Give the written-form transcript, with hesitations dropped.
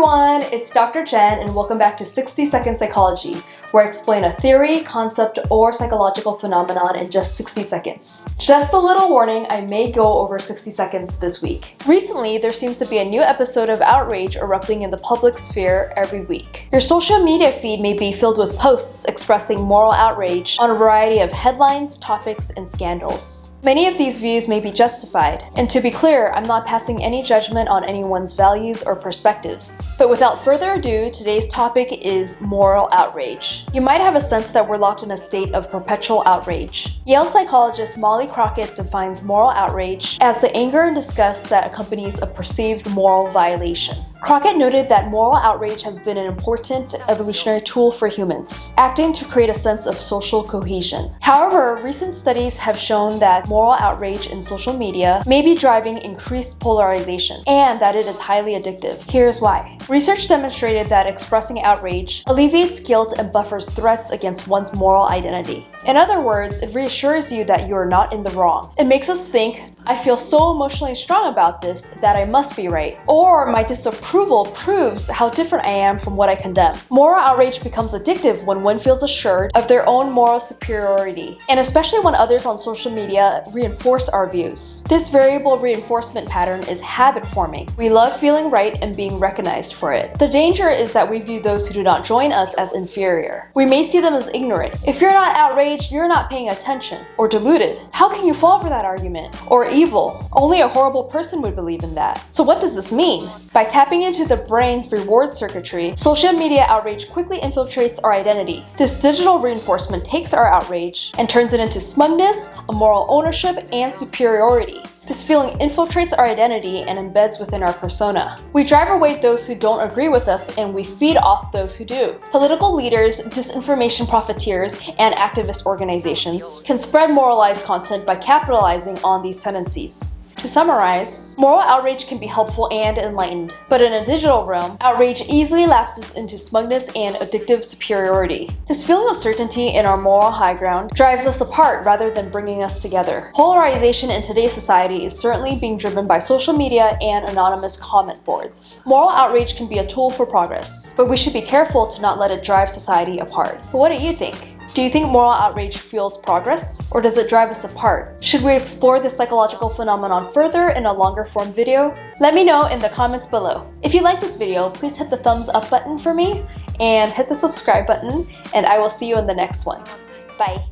everyone, it's Dr. Jen and welcome back to 60 Second Psychology, where I explain a theory, concept, or psychological phenomenon in just 60 seconds. Just a little warning, I may go over 60 seconds this week. Recently, there seems to be a new episode of Outrage erupting in the public sphere every week. Your social media feed may be filled with posts expressing moral outrage on a variety of headlines, topics, and scandals. Many of these views may be justified, and to be clear, I'm not passing any judgment on anyone's values or perspectives. But without further ado, today's topic is moral outrage. You might have a sense that we're locked in a state of perpetual outrage. Yale psychologist Molly Crockett defines moral outrage as the anger and disgust that accompanies a perceived moral violation. Crockett noted that moral outrage has been an important evolutionary tool for humans, acting to create a sense of social cohesion. However, recent studies have shown that moral outrage in social media may be driving increased polarization, and that it is highly addictive. Here's why. Research demonstrated that expressing outrage alleviates guilt and buffers threats against one's moral identity. In other words, it reassures you that you are not in the wrong. It makes us think, I feel so emotionally strong about this that I must be right. Or my disapproval proves how different I am from what I condemn. Moral outrage becomes addictive when one feels assured of their own moral superiority, and especially when others on social media reinforce our views. This variable reinforcement pattern is habit forming. We love feeling right and being recognized for it. The danger is that we view those who do not join us as inferior. We may see them as ignorant. If you're not outraged, you're not paying attention. Or deluded. How can you fall for that argument? Or evil. Only a horrible person would believe in that. So what does this mean? By tapping into the brain's reward circuitry, social media outrage quickly infiltrates our identity. This digital reinforcement takes our outrage and turns it into smugness, a moral ownership, and superiority. This feeling infiltrates our identity and embeds within our persona. We drive away those who don't agree with us and we feed off those who do. Political leaders, disinformation profiteers, and activist organizations can spread moralized content by capitalizing on these tendencies. To summarize, moral outrage can be helpful and enlightened, but in a digital realm, outrage easily lapses into smugness and addictive superiority. This feeling of certainty in our moral high ground drives us apart rather than bringing us together. Polarization in today's society is certainly being driven by social media and anonymous comment boards. Moral outrage can be a tool for progress, but we should be careful to not let it drive society apart. But what do you think? Do you think moral outrage fuels progress, or does it drive us apart? Should we explore this psychological phenomenon further in a longer form video? Let me know in the comments below. If you like this video, please hit the thumbs up button for me and hit the subscribe button, and I will see you in the next one. Bye.